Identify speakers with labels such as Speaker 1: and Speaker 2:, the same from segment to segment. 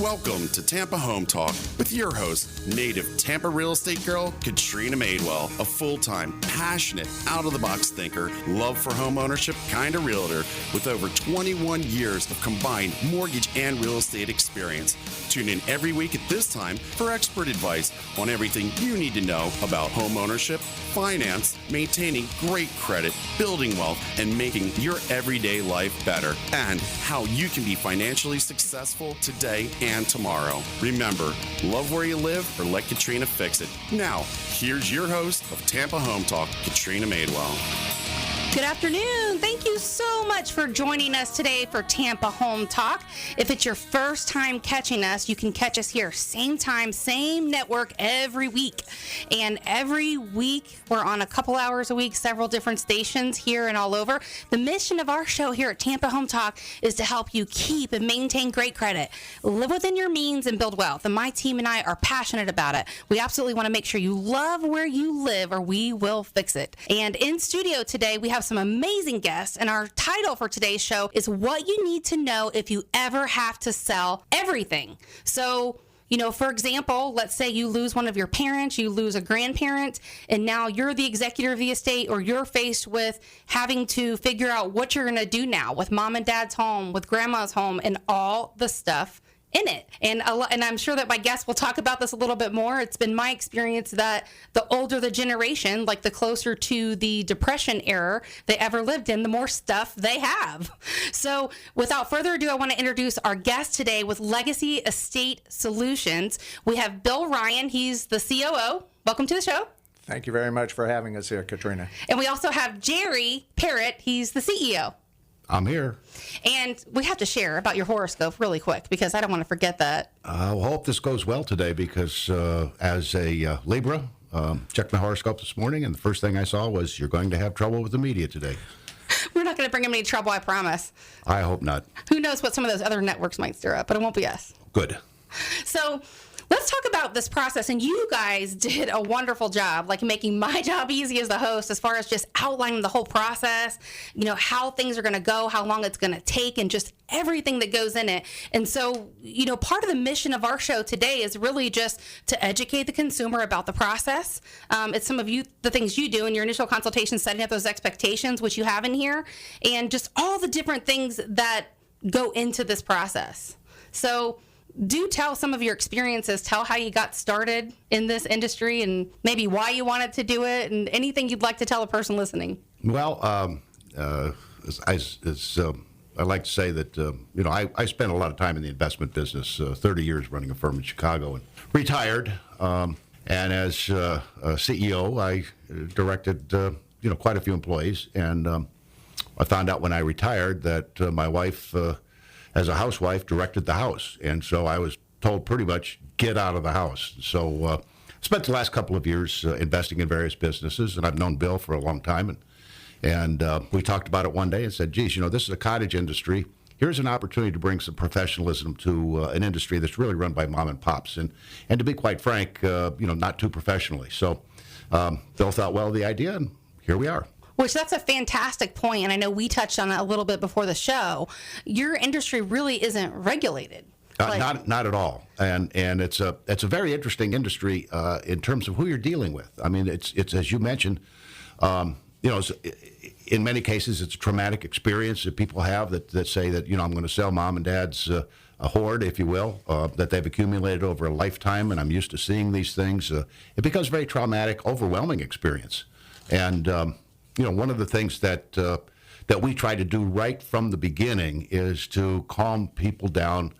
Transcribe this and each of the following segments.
Speaker 1: Welcome to Tampa Home Talk with your host, native Tampa real estate girl, Katrina Madewell, a full-time, passionate, out-of-the-box thinker, love for home ownership kind of realtor with over 21 years of combined mortgage and real estate experience. Tune in every week at this time for expert advice on everything you need to know about home ownership, finance, maintaining great credit, building wealth, and making your everyday life better, and how you can be financially successful today and tomorrow. Remember, love where you live or let Katrina fix it. Now, here's your host of Tampa Home Talk, Katrina Madewell.
Speaker 2: Good afternoon. Thank you so much for joining us today for Tampa Home Talk. If it's your first time catching us, you can catch us here, same time, same network every week. And every week, we're on a couple hours a week, several different stations here and all over. The mission of our show here at Tampa Home Talk is to help you keep and maintain great credit, live within your means, and build wealth. And my team and I are passionate about it. We absolutely want to make sure you love where you live, or we will fix it. And in studio today, we have some amazing guests, and our title for today's show is What You Need to Know If You Ever Have to Sell Everything. So, for example, let's say you lose one of your parents, you lose a grandparent, and now you're the executor of the estate, or you're faced with having to figure out what you're going to do now with mom and dad's home, with grandma's home, and all the stuff in it. And I'm sure that my guests will talk about this a little bit more. It's been my experience that the older the generation, like the closer to the Depression era they ever lived in, the more stuff they have. So without further ado, I want to introduce our guest today with Legacy Estate Solutions. We have Bill Ryan. He's the COO. Welcome to the show.
Speaker 3: Thank you very much for having us here, Katrina.
Speaker 2: And we also have Jerry Perritt. He's the CEO.
Speaker 4: I'm here.
Speaker 2: And we have to share about your horoscope really quick because I don't want to forget that.
Speaker 4: I hope this goes well today because as a Libra, checked my horoscope this morning, and the first thing I saw was you're going to have trouble with the media today.
Speaker 2: We're not going to bring him any trouble, I promise.
Speaker 4: I hope not.
Speaker 2: Who knows what some of those other networks might stir up, but it won't be us.
Speaker 4: Good.
Speaker 2: So let's talk about this process. And you guys did a wonderful job, like making my job easy as the host, as far as just outlining the whole process, how things are going to go, how long it's going to take, and just everything that goes in it. And so, part of the mission of our show today is really just to educate the consumer about the process. It's some of the things you do in your initial consultation, setting up those expectations, which you have in here, and just all the different things that go into this process. So do tell some of your experiences. Tell how you got started in this industry and maybe why you wanted to do it, and anything you'd like to tell a person listening.
Speaker 4: Well, I like to say that, I spent a lot of time in the investment business, 30 years running a firm in Chicago, and retired. And as CEO, I directed, quite a few employees. And I found out when I retired that my wife, as a housewife, directed the house. And so I was told pretty much, get out of the house. So spent the last couple of years investing in various businesses, and I've known Bill for a long time. And we talked about it one day and said, geez, this is a cottage industry. Here's an opportunity to bring some professionalism to an industry that's really run by mom and pops. And to be quite frank, not too professionally. So Bill thought well of the idea, and here we are.
Speaker 2: Which that's a fantastic point, and I know we touched on it a little bit before the show. Your industry really isn't regulated.
Speaker 4: Not at all, and it's a very interesting industry in terms of who you're dealing with. I mean, it's as you mentioned, in many cases it's a traumatic experience that people have that say that I'm going to sell mom and dad's a hoard, if you will, that they've accumulated over a lifetime, and I'm used to seeing these things. It becomes a very traumatic, overwhelming experience, and one of the things that we try to do right from the beginning is to calm people down,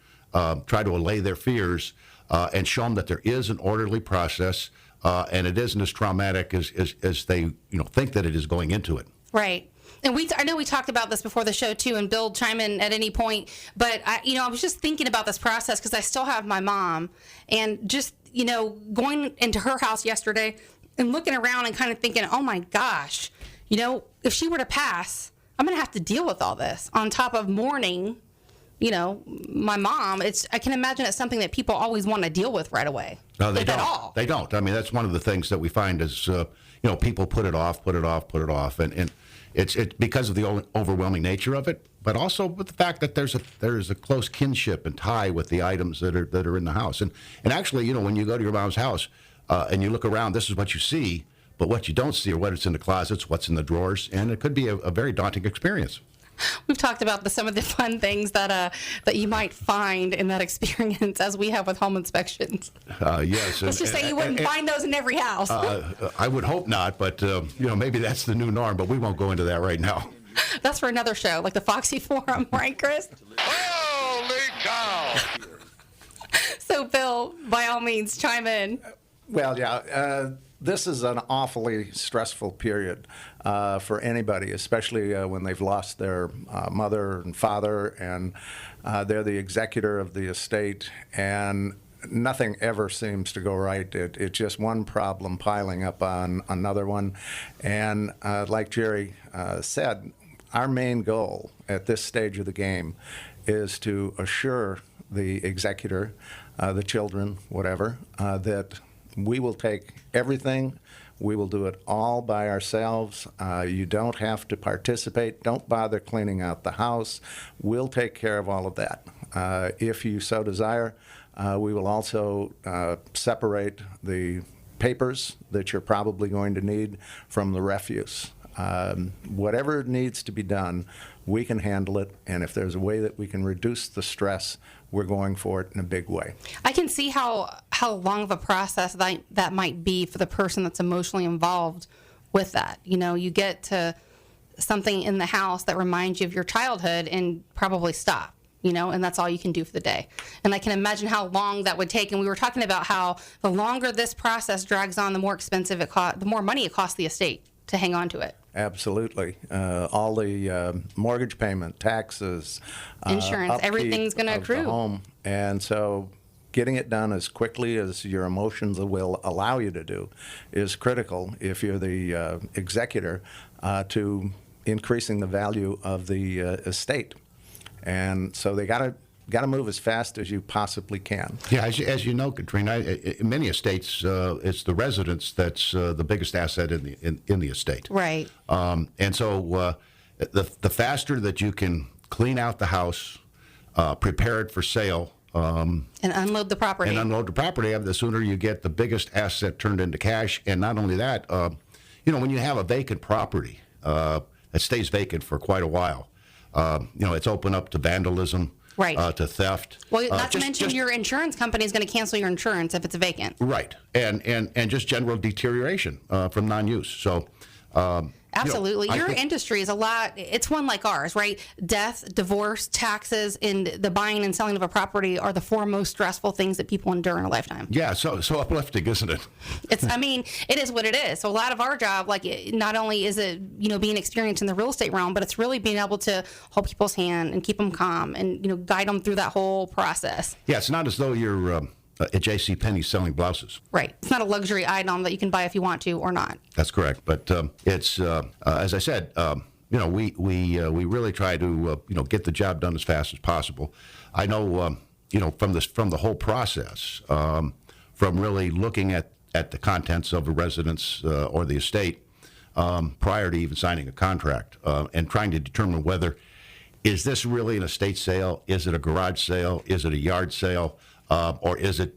Speaker 4: try to allay their fears, and show them that there is an orderly process, and it isn't as traumatic as they think that it is going into it.
Speaker 2: Right. And I know we talked about this before the show too, and Bill, chime in at any point. But I was just thinking about this process because I still have my mom, and just going into her house yesterday and looking around and kind of thinking, oh my gosh. If she were to pass, I'm going to have to deal with all this on top of mourning, my mom. I can imagine it's something that people always want to deal with right away.
Speaker 4: No, they don't.
Speaker 2: At all.
Speaker 4: They don't. I mean, that's one of the things that we find is, people put it off. And It's because of the overwhelming nature of it, but also with the fact that there's a close kinship and tie with the items that are in the house. And actually, when you go to your mom's house and you look around, this is what you see, but what you don't see are what's in the closets, what's in the drawers, and it could be a very daunting experience.
Speaker 2: We've talked about some of the fun things that you might find in that experience, as we have with home inspections.
Speaker 4: Yes.
Speaker 2: Let's just say you wouldn't find those in every house.
Speaker 4: I would hope not, but maybe that's the new norm. But we won't go into that right now.
Speaker 2: That's for another show, like the Foxy Forum, right, Chris?
Speaker 5: Holy cow!
Speaker 2: So, Bill, by all means, chime in.
Speaker 3: Well, yeah, this is an awfully stressful period for anybody, especially when they've lost their mother and father, and they're the executor of the estate, and nothing ever seems to go right. It's just one problem piling up on another one. And like Jerry said, our main goal at this stage of the game is to assure the executor, the children, whatever, that we will take everything. We will do it all by ourselves. You don't have to participate. Don't bother cleaning out the house. We'll take care of all of that. If you so desire, we will also separate the papers that you're probably going to need from the refuse. Whatever needs to be done, we can handle it, and if there's a way that we can reduce the stress, we're going for it in a big way.
Speaker 2: I can see how long of a process that might be for the person that's emotionally involved with that. You get to something in the house that reminds you of your childhood and probably stop. And that's all you can do for the day. And I can imagine how long that would take. And we were talking about how the longer this process drags on, the more expensive the more money it costs the estate to hang on to it.
Speaker 3: Absolutely. All the mortgage payment, taxes,
Speaker 2: insurance,
Speaker 3: upkeep
Speaker 2: everything's going to
Speaker 3: of the
Speaker 2: accrue.
Speaker 3: home. And so getting it done as quickly as your emotions will allow you to do is critical if you're the executor to increasing the value of the estate. And so they got to move as fast as you possibly can.
Speaker 4: Yeah, as you know, Katrina, in many estates, it's the residence that's the biggest asset in the estate.
Speaker 2: Right.
Speaker 4: And so the faster that you can clean out the house, prepare it for sale,
Speaker 2: and unload the property.
Speaker 4: The sooner you get the biggest asset turned into cash. And not only that, when you have a vacant property that stays vacant for quite a while, it's open up to vandalism,
Speaker 2: right,
Speaker 4: to theft.
Speaker 2: Well, not to mention your insurance company is going to cancel your insurance if it's vacant.
Speaker 4: Right, and just general deterioration from non-use. So.
Speaker 2: Absolutely. Your industry is it's one like ours, right? Death, divorce, taxes, and the buying and selling of a property are the four most stressful things that people endure in a lifetime.
Speaker 4: Yeah, so uplifting, isn't it?
Speaker 2: It is what it is. So a lot of our job, not only is it, being experienced in the real estate realm, but it's really being able to hold people's hand and keep them calm and, guide them through that whole process.
Speaker 4: Yeah, it's not as though you're at JCPenney selling blouses.
Speaker 2: Right. It's not a luxury item that you can buy if you want to or not.
Speaker 4: That's correct. But it's, as I said, we really try to, get the job done as fast as possible. I know, from the whole process, from really looking at the contents of a residence or the estate prior to even signing a contract and trying to determine whether, is this really an estate sale? Is it a garage sale? Is it a yard sale? Or is it,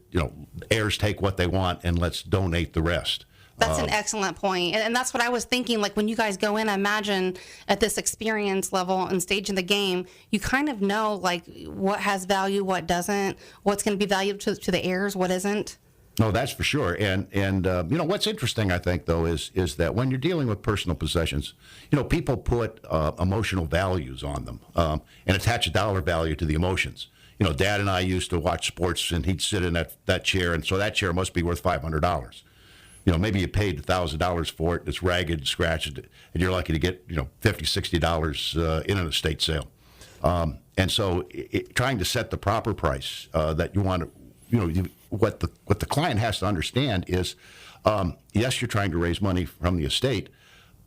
Speaker 4: heirs take what they want and let's donate the rest?
Speaker 2: That's an excellent point. And that's what I was thinking. When you guys go in, I imagine at this experience level and stage in the game, you kind of know, what has value, what doesn't, what's going to be valuable to the heirs, what isn't.
Speaker 4: No, that's for sure. And what's interesting, I think, though, is that when you're dealing with personal possessions, people put emotional values on them and attach a dollar value to the emotions. Dad and I used to watch sports, and he'd sit in that chair, and so that chair must be worth $500. Maybe you paid $1,000 for it, it's ragged, and scratched, and you're lucky to get, $50, $60 in an estate sale. And so trying to set the proper price that you want to, what the client has to understand is, yes, you're trying to raise money from the estate,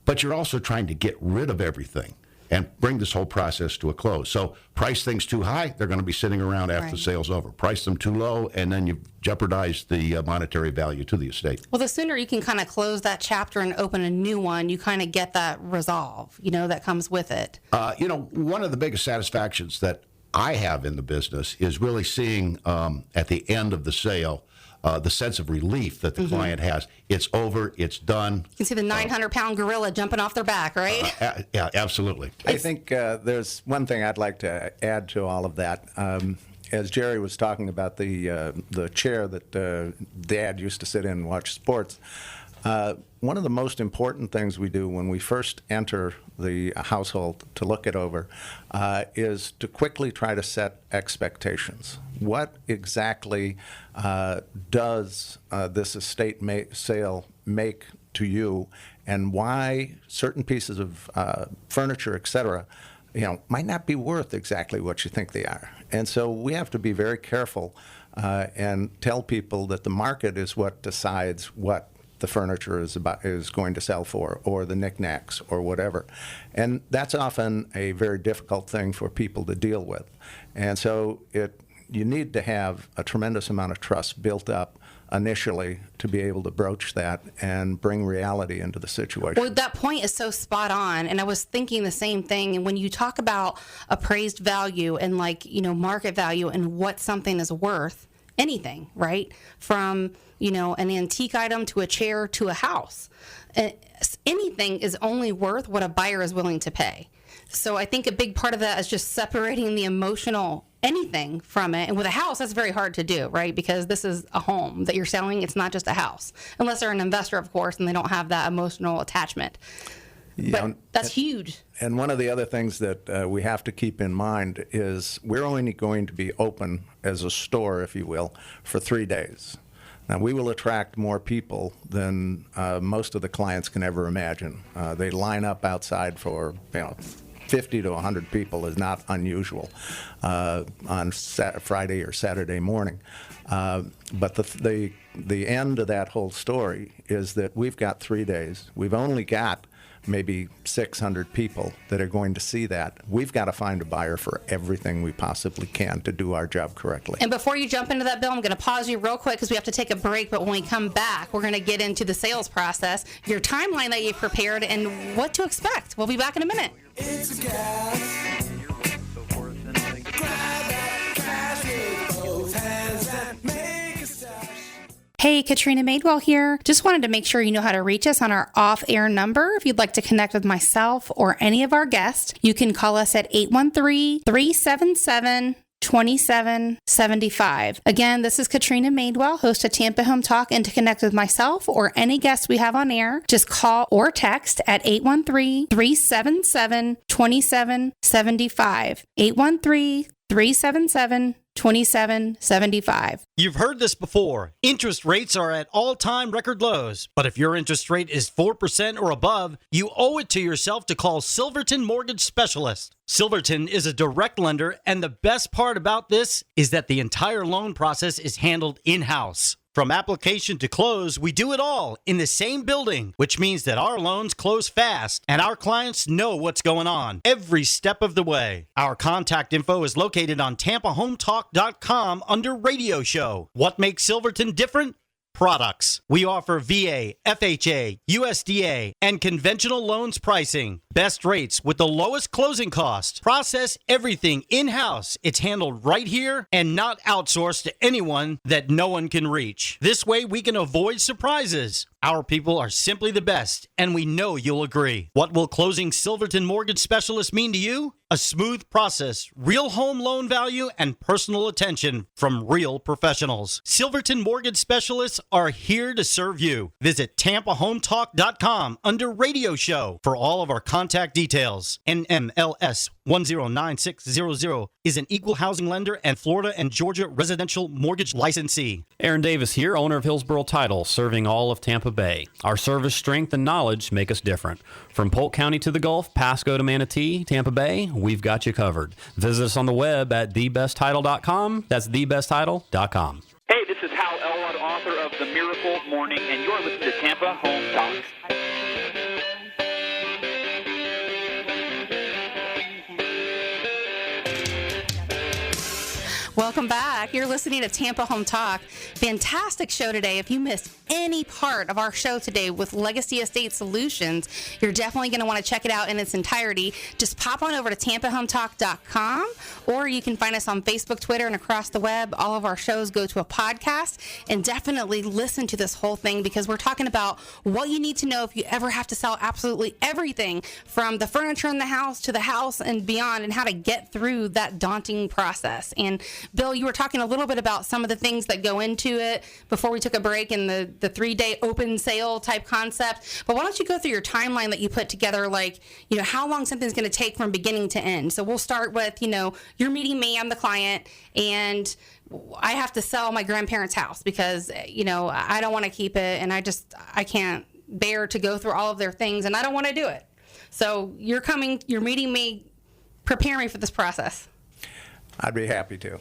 Speaker 4: but you're also trying to get rid of everything and bring this whole process to a close. So price things too high, they're going to be sitting around after the sale's over. Price them too low, and then you jeopardize the monetary value to the estate.
Speaker 2: Well, the sooner you can kind of close that chapter and open a new one, you kind of get that resolve, that comes with it.
Speaker 4: One of the biggest satisfactions that I have in the business is really seeing at the end of the sale the sense of relief that the client has. It's over, it's done. You
Speaker 2: can see the 900-pound gorilla jumping off their back, right?
Speaker 4: Yeah, absolutely.
Speaker 3: I think there's one thing I'd like to add to all of that. As Jerry was talking about the chair that Dad used to sit in and watch sports, one of the most important things we do when we first enter the household to look it over is to quickly try to set expectations. What exactly does this estate sale make to you, and why certain pieces of furniture, et cetera, might not be worth exactly what you think they are. And so we have to be very careful and tell people that the market is what decides what the furniture is going to sell for, or the knickknacks, or whatever. And that's often a very difficult thing for people to deal with. And so you need to have a tremendous amount of trust built up initially to be able to broach that and bring reality into the situation.
Speaker 2: Well, that point is so spot on, and I was thinking the same thing. And when you talk about appraised value and market value and what something is worth, anything, right? From an antique item to a chair to a house, anything is only worth what a buyer is willing to pay. So I think a big part of that is just separating the emotional anything from it. And with a house, that's very hard to do, right? Because this is a home that you're selling. It's not just a house, unless they're an investor, of course, and they don't have that emotional attachment. But that's huge.
Speaker 3: And one of the other things that we have to keep in mind is we're only going to be open as a store, if you will, for 3 days. Now, we will attract more people than most of the clients can ever imagine. They line up outside for, 50 to 100 people is not unusual on Friday or Saturday morning. But the end of that whole story is that we've got 3 days. We've only got maybe 600 people that are going to see that. We've got to find a buyer for everything we possibly can to do our job correctly.
Speaker 2: And before you jump into that, Bill, I'm going to pause you real quick because we have to take a break. But when we come back, we're going to get into the sales process, your timeline that you've prepared, and what to expect. We'll be back in a minute.
Speaker 6: It's a gas. Grab that cash with both hands and make a stash.
Speaker 2: Hey, Katrina Madewell here. Just wanted to make sure you know how to reach us on our off-air number. If you'd like to connect with myself or any of our guests, you can call us at 813-377-2775. Again, this is Katrina Madewell, host of Tampa Home Talk, and to connect with myself or any guests we have on air, just call or text at 813-377-2775. 813-377-2775.
Speaker 7: You've heard this before. Interest rates are at all-time record lows. But if your interest rate is 4% or above, you owe it to yourself to call Silverton Mortgage Specialist. Silverton is a direct lender, and the best part about this is that the entire loan process is handled in-house. From application to close, we do it all in the same building, which means that our loans close fast and our clients know what's going on every step of the way. Our contact info is located on TampaHometalk.com under Radio Show. What makes Silverton different? Products. We offer VA, FHA, USDA, and conventional loans pricing. Best rates with the lowest closing cost. Process everything in-house. It's handled right here and not outsourced to anyone that no one can reach. This way we can avoid surprises. Our people are simply the best, and we know you'll agree. What will closing Silverton Mortgage Specialist mean to you? A smooth process, real home loan value, and personal attention from real professionals. Silverton Mortgage Specialists are here to serve you. Visit TampaHometalk.com under Radio Show for all of our contact details. NMLS 109600 is an equal housing lender and Florida and Georgia residential mortgage licensee.
Speaker 8: Aaron Davis here, owner of Hillsborough Title, serving all of Tampa Bay. Our service, strength, and knowledge make us different. From Polk County to the Gulf, Pasco to Manatee, Tampa Bay, we've got you covered. Visit us on the web at thebesttitle.com. That's thebesttitle.com.
Speaker 9: Hey, this is Hal Elrod, author of The Miracle Morning, and you're listening to Tampa Home Talk.
Speaker 2: Welcome back. You're listening to Tampa Home Talk. Fantastic show today. If you missed any part of our show today with Legacy Estate Solutions, you're definitely going to want to check it out in its entirety. Just pop on over to tampahometalk.com, or you can find us on Facebook, Twitter, and across the web. All of our shows go to a podcast, and definitely listen to this whole thing, because we're talking about what you need to know if you ever have to sell absolutely everything from the furniture in the house to the house and beyond, and how to get through that daunting process. And Bill, you were talking a little bit about some of the things that go into it before we took a break, in the 3-day open sale type concept. But why don't you go through your timeline that you put together, like, how long something's going to take from beginning to end. So we'll start with, you're meeting me, I'm the client, and I have to sell my grandparents' house because, I don't want to keep it, and I can't bear to go through all of their things, and I don't want to do it. So you're meeting me, prepare me for this process.
Speaker 3: I'd be happy to.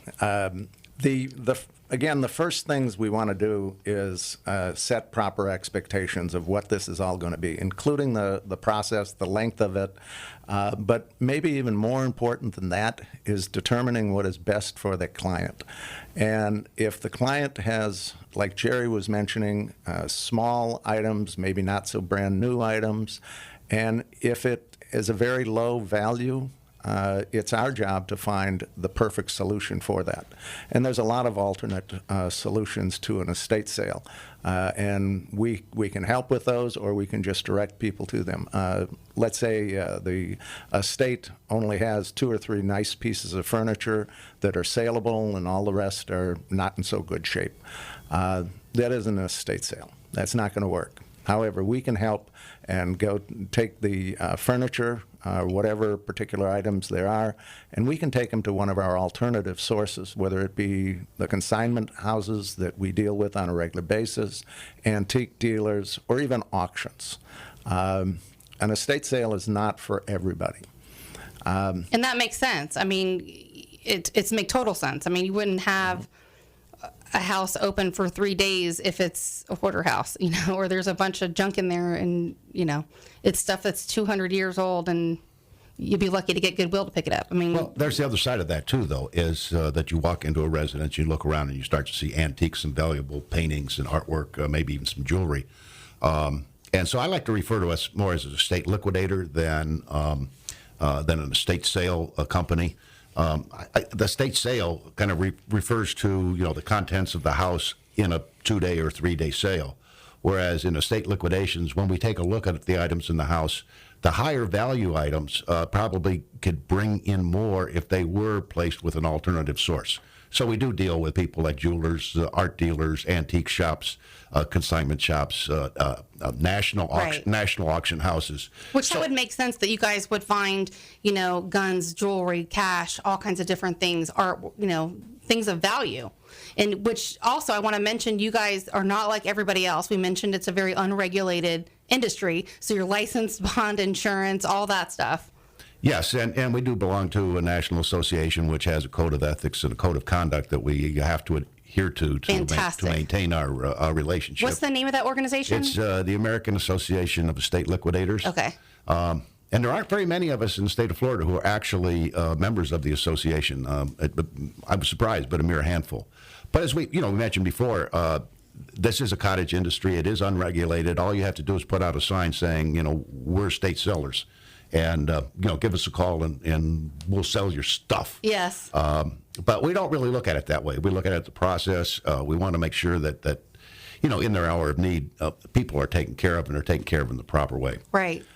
Speaker 3: The first things we want to do is set proper expectations of what this is all going to be, including the process, the length of it. But maybe even more important than that is determining what is best for the client. And if the client has, like Jerry was mentioning, small items, maybe not so brand new items, and if it is a very low value, it's our job to find the perfect solution for that. And there's a lot of alternate solutions to an estate sale. And we can help with those, or we can just direct people to them. Let's say the estate only has 2 or 3 nice pieces of furniture that are saleable, and all the rest are not in so good shape. That isn't an estate sale. That's not going to work. However, we can help and go take the furniture, whatever particular items there are, and we can take them to one of our alternative sources, whether it be the consignment houses that we deal with on a regular basis, antique dealers, or even auctions. An estate sale is not for everybody.
Speaker 2: And that makes sense. I mean, it's make total sense. I mean, you wouldn't have a house open for 3 days if it's a hoarder house, or there's a bunch of junk in there, and it's stuff that's 200 years old, and you'd be lucky to get Goodwill to pick it up. I mean,
Speaker 4: well, there's the other side of that too, though, is that you walk into a residence, you look around, and you start to see antiques and valuable paintings and artwork, maybe even some jewelry. And so I like to refer to us more as an estate liquidator than an estate sale company. The estate sale kind of refers to the contents of the house in a 2-day or 3-day sale, whereas in estate liquidations, when we take a look at the items in the house, the higher value items probably could bring in more if they were placed with an alternative source. So we do deal with people like jewelers, art dealers, antique shops, consignment shops, national auction houses.
Speaker 2: Which that would make sense that you guys would find, guns, jewelry, cash, all kinds of different things, art, things of value. And which also I want to mention, you guys are not like everybody else. We mentioned it's a very unregulated industry, so your license, bond, insurance, all that stuff.
Speaker 4: Yes, and we do belong to a national association which has a code of ethics and a code of conduct that we have to adhere to maintain our relationship.
Speaker 2: What's the name of that organization?
Speaker 4: It's the American Association of Estate Liquidators.
Speaker 2: Okay.
Speaker 4: And there aren't very many of us in the state of Florida who are actually members of the association. I was surprised, but a mere handful. But as we mentioned before, this is a cottage industry. It is unregulated. All you have to do is put out a sign saying, we're estate sellers. And, give us a call and we'll sell your stuff.
Speaker 2: Yes.
Speaker 4: But we don't really look at it that way. We look at it as a process. We want to make sure that in their hour of need, people are taken care of and are taken care of in the proper way.
Speaker 2: Right.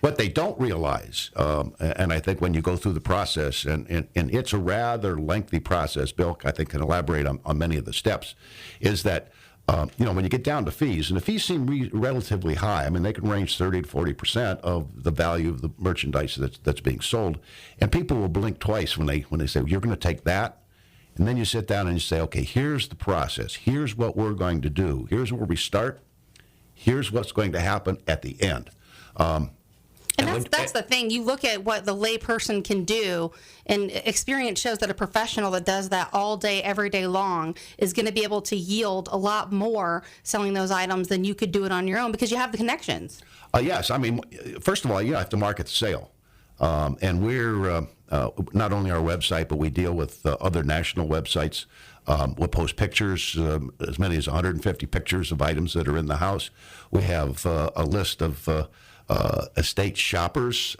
Speaker 4: What they don't realize, and I think when you go through the process, and it's a rather lengthy process, Bill, I think, can elaborate on many of the steps, is that when you get down to fees, and the fees seem relatively high. I mean, they can range 30 to 40% of the value of the merchandise that's being sold, and people will blink twice when they say, well, "You're going to take that," and then you sit down and you say, "Okay, here's the process. Here's what we're going to do. Here's where we start. Here's what's going to happen at the end."
Speaker 2: And that's the thing. You look at what the lay person can do, and experience shows that a professional that does that all day, every day long is going to be able to yield a lot more selling those items than you could do it on your own because you have the connections.
Speaker 4: Yes. I mean, first of all, you have to market the sale. And we're not only our website, but we deal with other national websites. We'll post pictures, as many as 150 pictures of items that are in the house. We have a list of estate shoppers,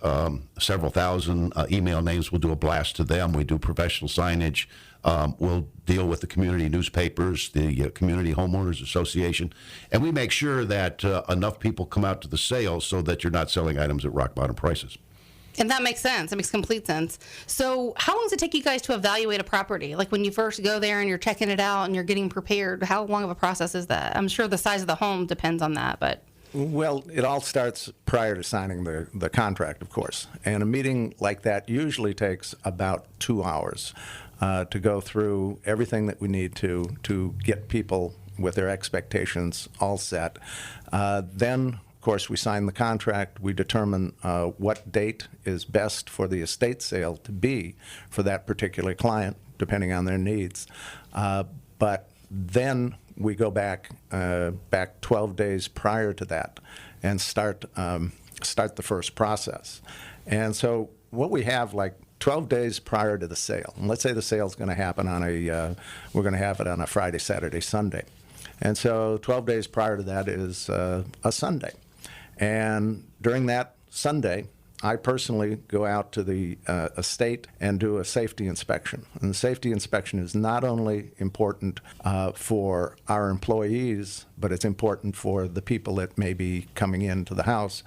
Speaker 4: several thousand email names. We'll do a blast to them. We do professional signage. We'll deal with the community newspapers, the Community Homeowners Association, and we make sure that enough people come out to the sale so that you're not selling items at rock bottom prices.
Speaker 2: And that makes sense. That makes complete sense. So how long does it take you guys to evaluate a property? Like when you first go there and you're checking it out and you're getting prepared, how long of a process is that? I'm sure the size of the home depends on that, but...
Speaker 3: Well, it all starts prior to signing the contract, of course. And a meeting like that usually takes about 2 hours to go through everything that we need to get people with their expectations all set. Then, of course, we sign the contract. We determine what date is best for the estate sale to be for that particular client, depending on their needs. But then we go back 12 days prior to that and start the first process. And so what we have, like 12 days prior to the sale, and let's say the sale is going to happen on we're going to have it on a Friday, Saturday, Sunday. And so 12 days prior to that is a Sunday. And during that Sunday, I personally go out to the estate and do a safety inspection. And the safety inspection is not only important for our employees, but it's important for the people that may be coming into the house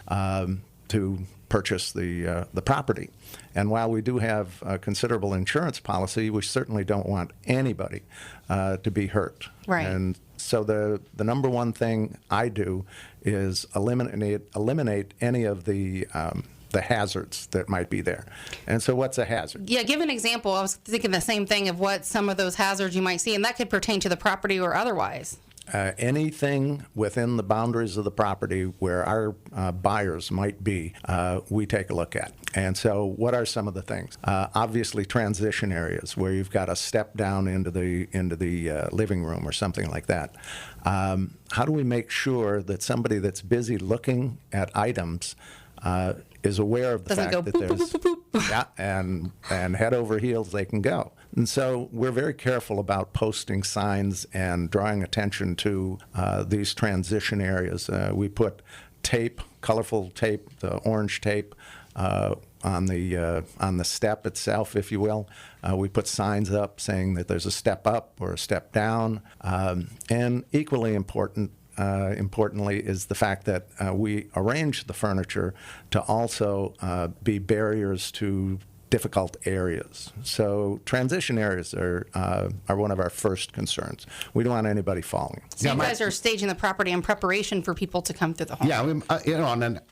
Speaker 3: to purchase the property. And while we do have a considerable insurance policy, we certainly don't want anybody to be hurt.
Speaker 2: Right.
Speaker 3: And so the number one thing I do is eliminate any of the hazards that might be there. And so what's a hazard?
Speaker 2: Yeah, give an example. I was thinking the same thing of what some of those hazards you might see, and that could pertain to the property or otherwise.
Speaker 3: Anything within the boundaries of the property where our buyers might be, we take a look at. And so what are some of the things? Obviously transition areas where you've got to step down into the living room or something like that. How do we make sure that somebody that's busy looking at items is aware of the
Speaker 2: Doesn't
Speaker 3: fact
Speaker 2: go
Speaker 3: that
Speaker 2: boop,
Speaker 3: there's
Speaker 2: boop, boop, boop.
Speaker 3: yeah, and head over heels they can go. And so we're very careful about posting signs and drawing attention to these transition areas. We put tape, colorful tape, the orange tape, on the step itself, if you will. We put signs up saying that there's a step up or a step down, and equally importantly is the fact that we arrange the furniture to also be barriers to difficult areas. So transition areas are one of our first concerns. We don't want anybody falling.
Speaker 2: So you guys are staging the property in preparation for people to come through the home.
Speaker 4: Yeah,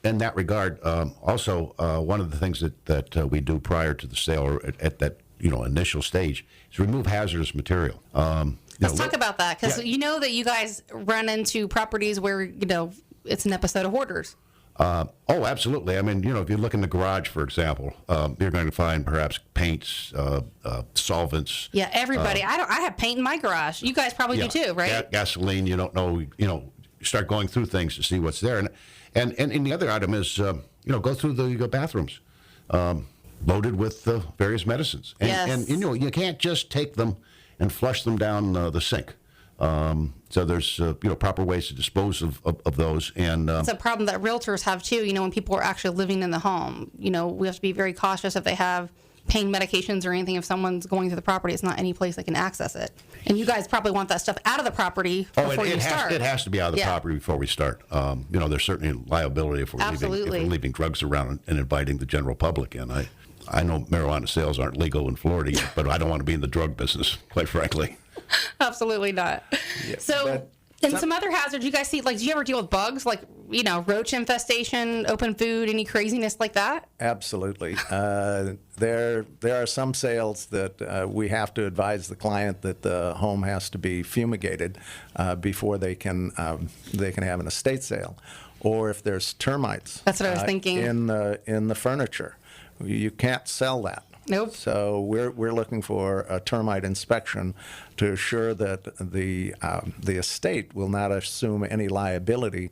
Speaker 4: in that regard, also one of the things that we do prior to the sale or at that initial stage is remove hazardous material.
Speaker 2: Let's talk about that, because you know that you guys run into properties where it's an episode of hoarders.
Speaker 4: Oh, absolutely. I mean, if you look in the garage, for example, you're going to find perhaps paints, solvents.
Speaker 2: Yeah, everybody. I have paint in my garage. You guys probably do too, right?
Speaker 4: Gasoline. You don't know. You start going through things to see what's there, and the other item is go through the bathrooms, loaded with various medicines, and you can't just take them and flush them down the sink. So there's proper ways to dispose of those, and
Speaker 2: it's a problem that realtors have too. When people are actually living in the home, we have to be very cautious if they have pain medications or anything. If someone's going to the property, it's not any place they can access it. And you guys probably want that stuff out of the property before you start.
Speaker 4: It has to be out of the property before we start. There's certainly liability if we're leaving drugs around and inviting the general public in. I know marijuana sales aren't legal in Florida yet, but I don't want to be in the drug business, quite frankly.
Speaker 2: Absolutely not. Yeah, so, and some other hazards you guys see, do you ever deal with bugs, roach infestation, open food, any craziness like that?
Speaker 3: Absolutely. There are some sales that we have to advise the client that the home has to be fumigated before they can have an estate sale, or if there's termites.
Speaker 2: That's what I was thinking.
Speaker 3: In the furniture, you can't sell that.
Speaker 2: Nope.
Speaker 3: So we're looking for a termite inspection to assure that the estate will not assume any liability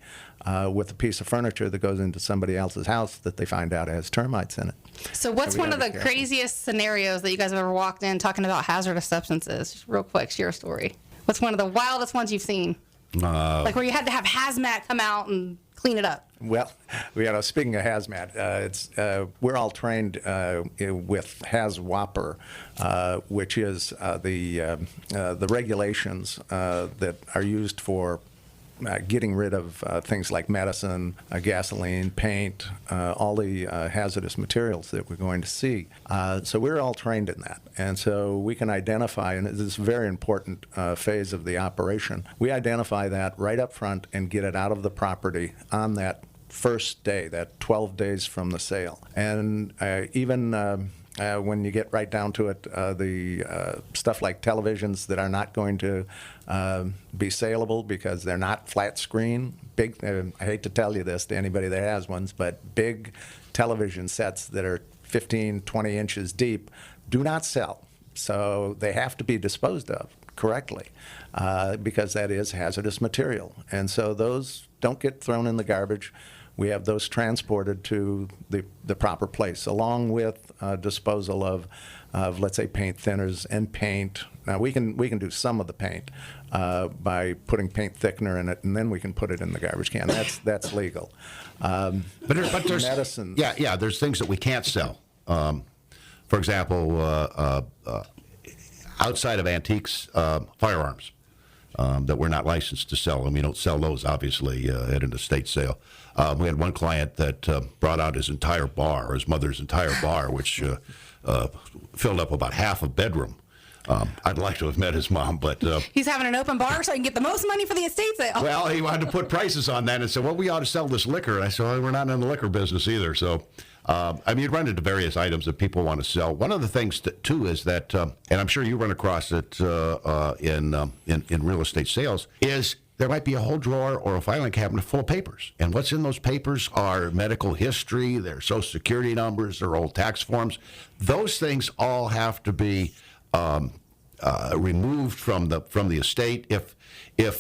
Speaker 3: with a piece of furniture that goes into somebody else's house that they find out has termites in it.
Speaker 2: So what's
Speaker 3: we
Speaker 2: one of
Speaker 3: gotta
Speaker 2: the
Speaker 3: be careful.
Speaker 2: craziest scenarios that you guys have ever walked in talking about hazardous substances? Just real quick, share a story. What's one of the wildest ones you've seen? Like where you had to have hazmat come out and clean it up.
Speaker 3: Well, speaking of hazmat, we're all trained with HazWOPER, which is the regulations that are used for getting rid of things like medicine, gasoline, paint, all the hazardous materials that we're going to see. So we're all trained in that. And so we can identify, and this is a very important phase of the operation, we identify that right up front and get it out of the property on that first day, that 12 days from the sale. And even when you get right down to it, the stuff like televisions that are not going to be saleable because they're not flat screen, big, I hate to tell you this to anybody that has ones, but big television sets that are 15, 20 inches deep do not sell. So they have to be disposed of correctly because that is hazardous material. And so those don't get thrown in the garbage. We have those transported to the proper place, along with disposal of let's say, paint thinners and paint. Now we can do some of the paint by putting paint thickener in it, and then we can put it in the garbage can. That's legal.
Speaker 4: But there's
Speaker 3: medicine.
Speaker 4: Yeah. There's things that we can't sell. For example, outside of antiques, firearms. That we're not licensed to sell, and we don't sell those, obviously, at an estate sale. We had one client that brought out his entire bar, his mother's entire bar, which filled up about half a bedroom. I'd like to have met his mom, but...
Speaker 2: He's having an open bar so he can get the most money for the estate sale.
Speaker 4: Well, he wanted to put prices on that and said, well, we ought to sell this liquor. And I said, well, we're not in the liquor business either. So, you run into various items that people want to sell. One of the things, too, is that, and I'm sure you run across it in real estate sales, is there might be a whole drawer or a filing cabinet full of papers. And what's in those papers are medical history, their Social Security numbers, their old tax forms. Those things all have to be removed from the estate. If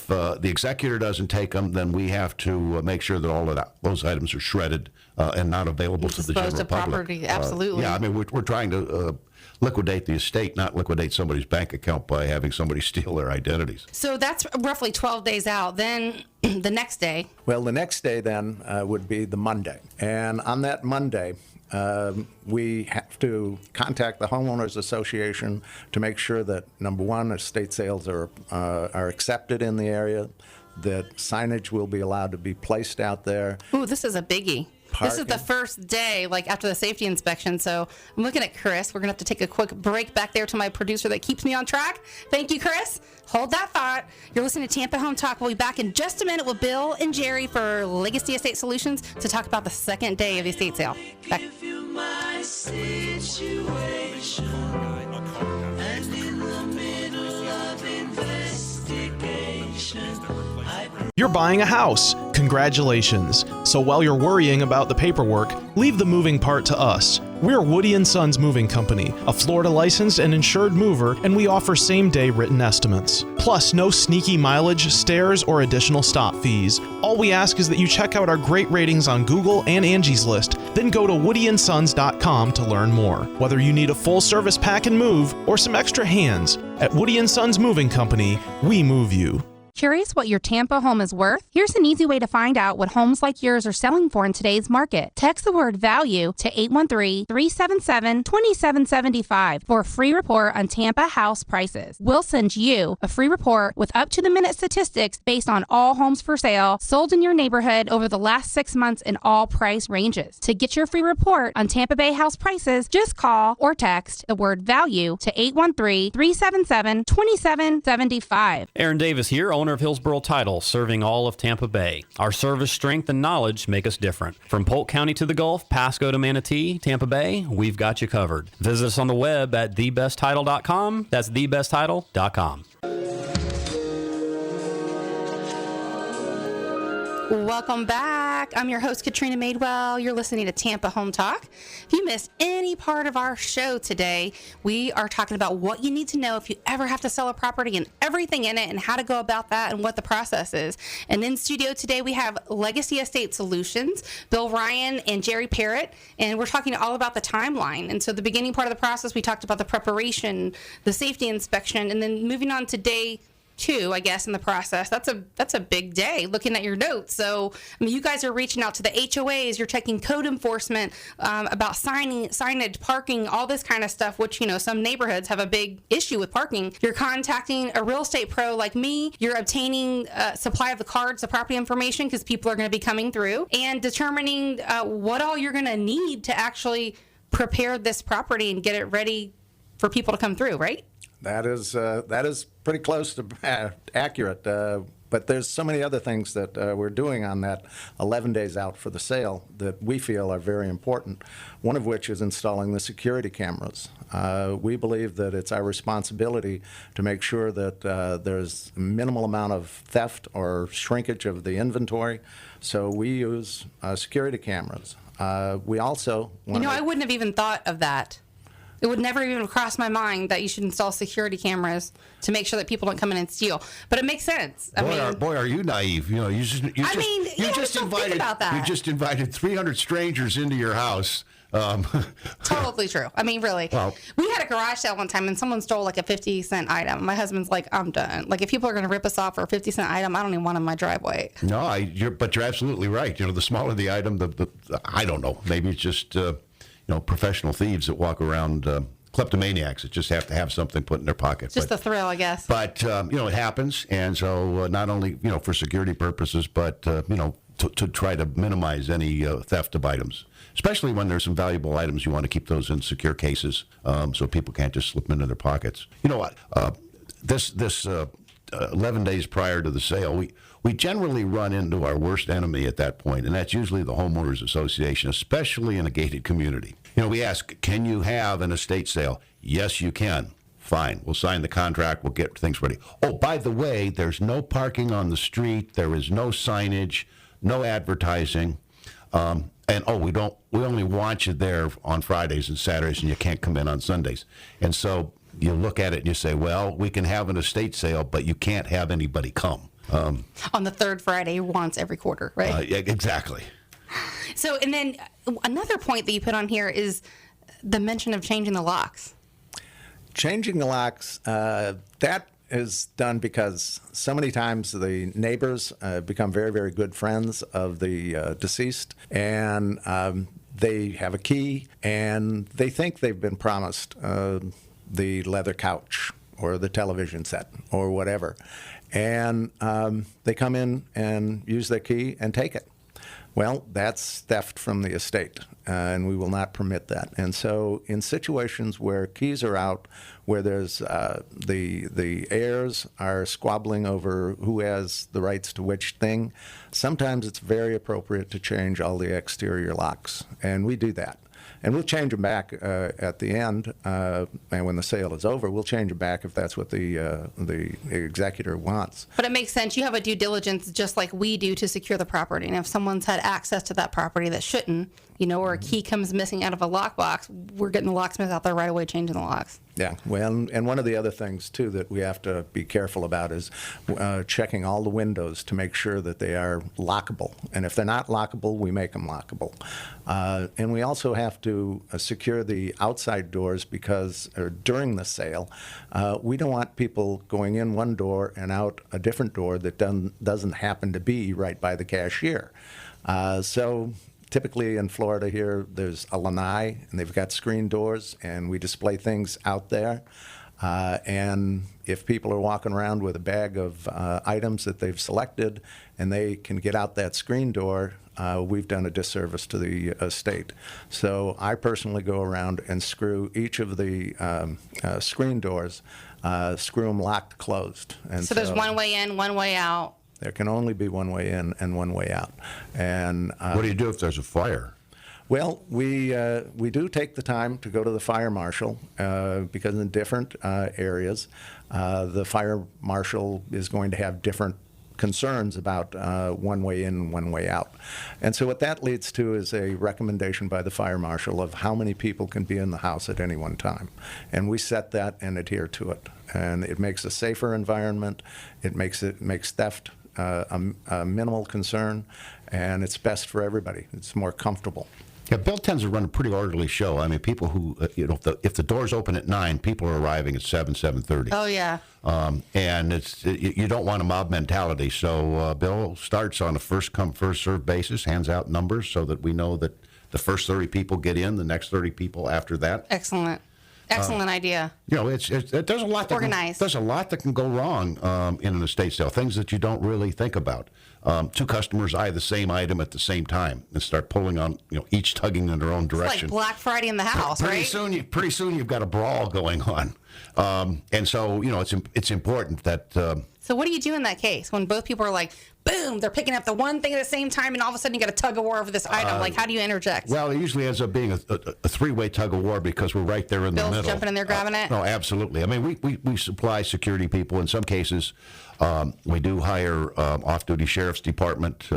Speaker 4: the executor doesn't take them, then we have to make sure that all of those items are shredded and not available to the general public.
Speaker 2: Property, absolutely.
Speaker 4: We're trying to liquidate the estate, not liquidate somebody's bank account by having somebody steal their identities.
Speaker 2: So that's roughly 12 days out. Then the next day.
Speaker 3: Well, the next day then would be the Monday. And on that Monday, we have to contact the Homeowners Association to make sure that, number one, estate sales are accepted in the area, that signage will be allowed to be placed out there.
Speaker 2: Ooh, this is a biggie.
Speaker 3: Parking.
Speaker 2: This is the first day, after the safety inspection. So I'm looking at Chris. We're going to have to take a quick break back there to my producer that keeps me on track. Thank you, Chris. Hold that thought. You're listening to Tampa Home Talk. We'll be back in just a minute with Bill and Jerry for Legacy Estate Solutions to talk about the second day of the estate sale. Back.
Speaker 10: You're buying a house. Congratulations. So while you're worrying about the paperwork, leave the moving part to us. We're Woody & Sons Moving Company, a Florida licensed and insured mover, and we offer same-day written estimates. Plus, no sneaky mileage, stairs, or additional stop fees. All we ask is that you check out our great ratings on Google and Angie's List, then go to woodyandsons.com to learn more. Whether you need a full-service pack and move or some extra hands, at Woody & Sons Moving Company, we move you.
Speaker 11: Curious what your Tampa home is worth? Here's an easy way to find out what homes like yours are selling for in today's market. Text the word VALUE to 813-377-2775 for a free report on Tampa house prices. We'll send you a free report with up-to-the-minute statistics based on all homes for sale sold in your neighborhood over the last 6 months in all price ranges. To get your free report on Tampa Bay house prices, just call or text the word VALUE to 813-377-2775.
Speaker 8: Aaron Davis here, owner of Hillsborough Title, serving all of Tampa Bay. Our service, strength, and knowledge make us different. From Polk County to the Gulf, Pasco to Manatee, Tampa Bay, we've got you covered. Visit us on the web at thebesttitle.com. That's thebesttitle.com.
Speaker 2: Welcome back. I'm your host, Katrina Madewell. You're listening to Tampa Home Talk. If you missed any part of our show today, we are talking about what you need to know if you ever have to sell a property and everything in it and how to go about that and what the process is. And in studio today, we have Legacy Estate Solutions, Bill Ryan and Jerry Perritt, and we're talking all about the timeline. And so the beginning part of the process, we talked about the preparation, the safety inspection, and then moving on to day 2, I guess, in the process. That's a big day looking at your notes. So, I mean, you guys are reaching out to the HOAs, you're checking code enforcement about signage, parking, all this kind of stuff, which, you know, some neighborhoods have a big issue with parking. You're contacting a real estate pro like me. You're obtaining supply of the cards, the property information, because people are going to be coming through, and determining what all you're going to need to actually prepare this property and get it ready for people to come through, right?
Speaker 3: That is pretty close to accurate, but there's so many other things that we're doing on that 11 days out for the sale that we feel are very important, one of which is installing the security cameras. We believe that it's our responsibility to make sure that there's a minimal amount of theft or shrinkage of the inventory, so we use security cameras. We also...
Speaker 2: I wouldn't have even thought of that. It would never even cross my mind that you should install security cameras to make sure that people don't come in and steal. But it makes sense.
Speaker 4: Boy, are you naive? You just invited
Speaker 2: about that.
Speaker 4: You just invited 300 strangers into your house.
Speaker 2: Totally true. I mean, really.
Speaker 4: Well,
Speaker 2: we had a garage sale one time and someone stole like a 50-cent item. My husband's like, I'm done. Like, if people are going to rip us off for a 50-cent item, I don't even want it in my driveway.
Speaker 4: No, but you're absolutely right. You know, the smaller the item, the I don't know. Maybe it's just professional thieves that walk around, kleptomaniacs that just have to have something put in their pocket.
Speaker 2: Just the thrill, I guess.
Speaker 4: But it happens, and so not only for security purposes, but to try to minimize any theft of items, especially when there's some valuable items. You want to keep those in secure cases, so people can't just slip them into their pockets. You know what? This 11 days prior to the sale, we generally run into our worst enemy at that point, and that's usually the homeowners association, especially in a gated community. We ask, can you have an estate sale? Yes, you can. Fine. We'll sign the contract. We'll get things ready. Oh, by the way, there's no parking on the street. There is no signage, no advertising. And we only want you there on Fridays and Saturdays, and you can't come in on Sundays. And so you look at it and you say, well, we can have an estate sale, but you can't have anybody come.
Speaker 2: On the third Friday once every quarter, right?
Speaker 4: Yeah, exactly.
Speaker 2: So, and then another point that you put on here is the mention of changing the locks.
Speaker 3: Changing the locks, that is done because so many times the neighbors become very, very good friends of the deceased, and they have a key, and they think they've been promised the leather couch or the television set or whatever. And they come in and use their key and take it. Well, that's theft from the estate, and we will not permit that. And so in situations where keys are out, where there's the heirs are squabbling over who has the rights to which thing, sometimes it's very appropriate to change all the exterior locks, and we do that. And we'll change them back at the end, and when the sale is over, we'll change them back if that's what the executor wants.
Speaker 2: But it makes sense. You have a due diligence just like we do to secure the property. And if someone's had access to that property that shouldn't, or a key comes missing out of a lockbox, we're getting the locksmith out there right away changing the locks.
Speaker 3: Yeah, well, and one of the other things, too, that we have to be careful about is checking all the windows to make sure that they are lockable. And if they're not lockable, we make them lockable. And we also have to secure the outside doors because during the sale, we don't want people going in one door and out a different door that doesn't happen to be right by the cashier. So typically in Florida here, there's a lanai, and they've got screen doors, and we display things out there. And if people are walking around with a bag of items that they've selected and they can get out that screen door, we've done a disservice to the estate. So I personally go around and screw each of the screen doors, screw them locked closed. And
Speaker 2: so there's one way in, one way out.
Speaker 3: There can only be one way in and one way out. And
Speaker 4: what do you do if there's a fire?
Speaker 3: Well, we do take the time to go to the fire marshal because in different areas, the fire marshal is going to have different concerns about one way in, one way out. And so what that leads to is a recommendation by the fire marshal of how many people can be in the house at any one time. And we set that and adhere to it. And it makes a safer environment. It makes theft a minimal concern, and it's best for everybody. It's more comfortable.
Speaker 4: Yeah, Bill tends to run a pretty orderly show. I mean, people who, if the doors open at 9, people are arriving at 7:30.
Speaker 2: Oh, yeah.
Speaker 4: And you don't want a mob mentality. So Bill starts on a first-come, first-served basis, hands out numbers so that we know that the first 30 people get in, the next 30 people after that.
Speaker 2: Excellent idea.
Speaker 4: There's a lot.
Speaker 2: Organized.
Speaker 4: There's a lot that can go wrong in an estate sale. Things that you don't really think about. Two customers eye the same item at the same time and start pulling on, each tugging in their own direction.
Speaker 2: It's like Black Friday in the house,
Speaker 4: pretty
Speaker 2: right?
Speaker 4: Pretty soon you've got a brawl going on, and so it's important that.
Speaker 2: So what do you do in that case when both people are like, boom, they're picking up the one thing at the same time, and all of a sudden you got a tug of war over this item? Like, how do you interject?
Speaker 4: Well, it usually ends up being a three-way tug of war because we're right there in the middle.
Speaker 2: Bill's jumping in there grabbing it?
Speaker 4: No, absolutely. I mean, we supply security people. In some cases, we do hire off-duty sheriff's department,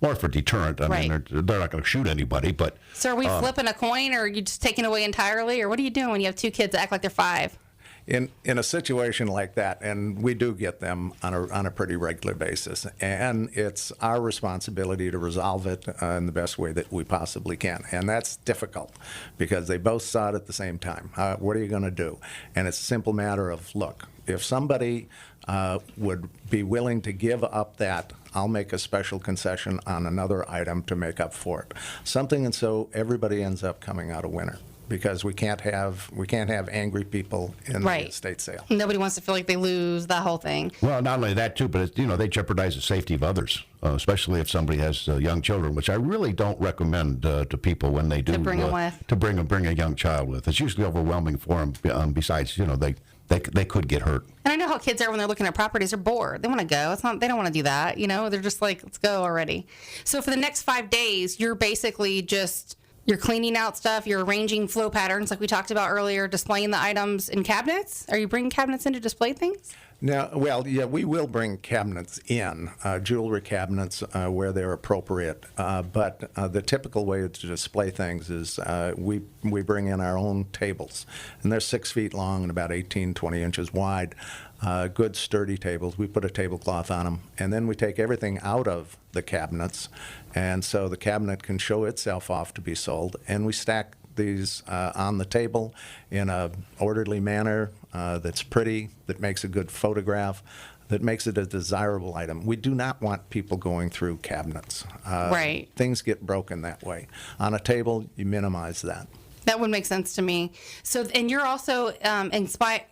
Speaker 4: more for deterrent. I mean, they're not going to shoot anybody, but...
Speaker 2: So are we flipping a coin, or are you just taking away entirely, or what are you doing when you have two kids that act like they're 5?
Speaker 3: In a situation like that, and we do get them on a pretty regular basis, and it's our responsibility to resolve it in the best way that we possibly can. And that's difficult because they both saw it at the same time. What are you going to do? And it's a simple matter of, look, if somebody would be willing to give up that, I'll make a special concession on another item to make up for it. Something, and so everybody ends up coming out a winner. Because we can't have angry people in the estate sale.
Speaker 2: Nobody wants to feel like they lose that whole thing.
Speaker 4: Well, not only that too, but they jeopardize the safety of others, especially if somebody has young children, which I really don't recommend to people when they do
Speaker 2: to bring them with.
Speaker 4: To bring a young child with. It's usually overwhelming for them. Besides, they could get hurt.
Speaker 2: And I know how kids are when they're looking at properties. They're bored. They want to go. They don't want to do that. They're just like, let's go already. So for the next 5 days, you're basically just. You're cleaning out stuff. You're arranging flow patterns like we talked about earlier, displaying the items in cabinets. Are you bringing cabinets in to display things?
Speaker 3: No, well, yeah, we will bring cabinets in, jewelry cabinets where they're appropriate. But the typical way to display things is we bring in our own tables. And they're 6 feet long and about 20 inches wide. Good sturdy tables. We put a tablecloth on them. And then we take everything out of the cabinets. And so the cabinet can show itself off to be sold. And we stack these on the table in a orderly manner that's pretty, that makes a good photograph, that makes it a desirable item. We do not want people going through cabinets.
Speaker 2: Right.
Speaker 3: Things get broken that way. On a table, you minimize that.
Speaker 2: That would make sense to me. So, and you're also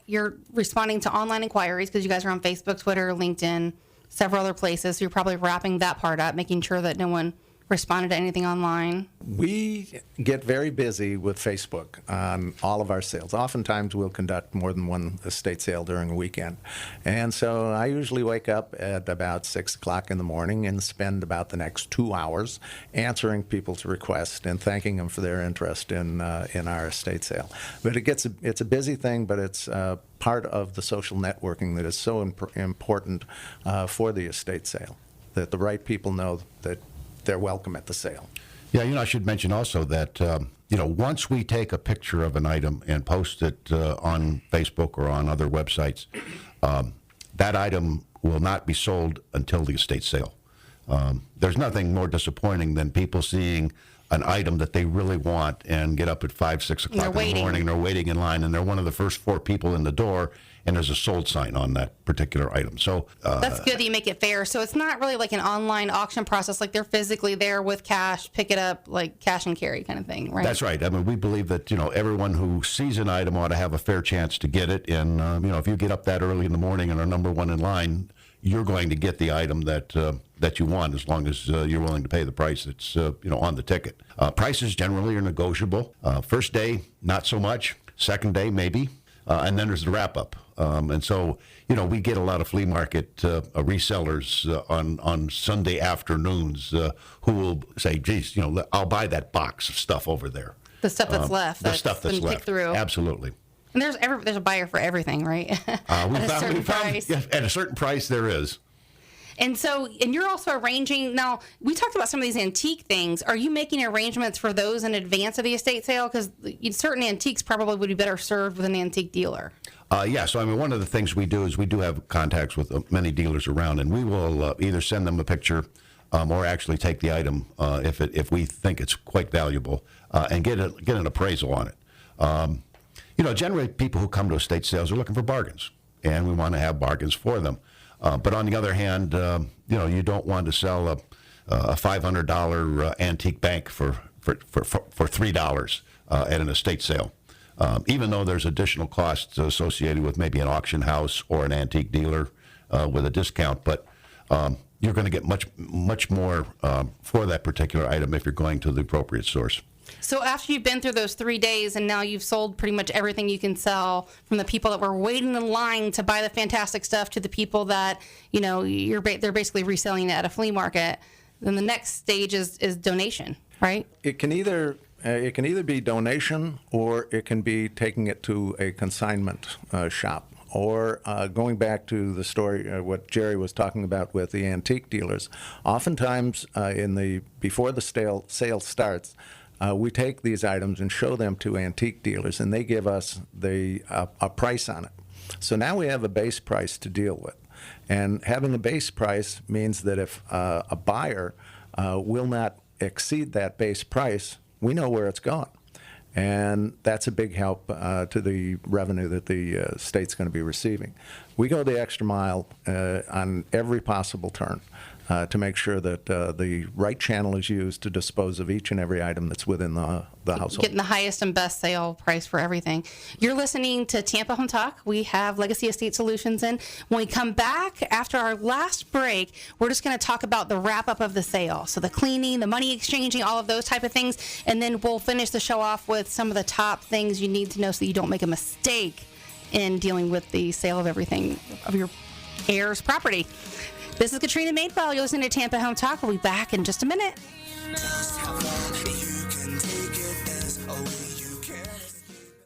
Speaker 2: you're responding to online inquiries because you guys are on Facebook, Twitter, LinkedIn, several other places. So you're probably wrapping that part up, making sure that no one responded to anything online.
Speaker 3: We get very busy with Facebook on all of our sales. Oftentimes we'll conduct more than one estate sale during a weekend. And so I usually wake up at about 6 o'clock in the morning and spend about the next 2 hours answering people's requests and thanking them for their interest in our estate sale. But it's a busy thing, but it's part of the social networking that is so important for the estate sale, that the right people know that they're welcome at the sale.
Speaker 4: Yeah, I should mention also that, once we take a picture of an item and post it on Facebook or on other websites, that item will not be sold until the estate sale. There's nothing more disappointing than people seeing an item that they really want and get up at 5, 6 o'clock in the morning, they're waiting in line, and they're one of the first 4 people in the door, and there's a sold sign on that particular item. So
Speaker 2: that's good that you make it fair. So it's not really like an online auction process, like they're physically there with cash, pick it up, like cash and carry kind of thing, right?
Speaker 4: That's right. I mean, we believe that, everyone who sees an item ought to have a fair chance to get it. And, if you get up that early in the morning and are number 1 in line, you're going to get the item that you want, as long as you're willing to pay the price that's on the ticket. Prices generally are negotiable. First day, not so much. Second day, maybe. And then there's the wrap-up. And so, we get a lot of flea market resellers on Sunday afternoons who will say, geez, I'll buy that box of stuff over there.
Speaker 2: The stuff that's left.
Speaker 4: The stuff that's left.
Speaker 2: Through.
Speaker 4: Absolutely.
Speaker 2: And there's a buyer for everything, right? At a certain price.
Speaker 4: Yeah, at a certain price, there is.
Speaker 2: And so, and you're also arranging, now, we talked about some of these antique things. Are you making arrangements for those in advance of the estate sale? Because certain antiques probably would be better served with an antique dealer.
Speaker 4: Yeah, so I mean, one of the things we do is we do have contacts with many dealers around, and we will either send them a picture or actually take the item if we think it's quite valuable and get an appraisal on it. Generally people who come to estate sales are looking for bargains, and we want to have bargains for them. But on the other hand, you don't want to sell a $500 antique bank for $3 at an estate sale. Even though there's additional costs associated with maybe an auction house or an antique dealer with a discount, but you're going to get much more for that particular item if you're going to the appropriate source.
Speaker 2: So after you've been through those 3 days and now you've sold pretty much everything you can sell, from the people that were waiting in line to buy the fantastic stuff to the people that, they're basically reselling it at a flea market, then the next stage is donation, right?
Speaker 3: It can either be donation, or it can be taking it to a consignment shop, or going back to the story what Jerry was talking about with the antique dealers. Oftentimes, before the sale starts, we take these items and show them to antique dealers, and they give us a price on it. So now we have a base price to deal with, and having a base price means that if a buyer will not exceed that base price, we know where it's going. And that's a big help to the revenue that the state's going to be receiving. We go the extra mile on every possible turn to make sure that the right channel is used to dispose of each and every item that's within the household.
Speaker 2: Getting the highest and best sale price for everything. You're listening to Tampa Home Talk. We have Legacy Estate Solutions in. When we come back after our last break, we're just going to talk about the wrap-up of the sale. So the cleaning, the money exchanging, all of those type of things. And then we'll finish the show off with some of the top things you need to know so that you don't make a mistake in dealing with the sale of everything, of your heirs' property. This is Katrina Madewell. You're listening to Tampa Home Talk. We'll be back in just a minute.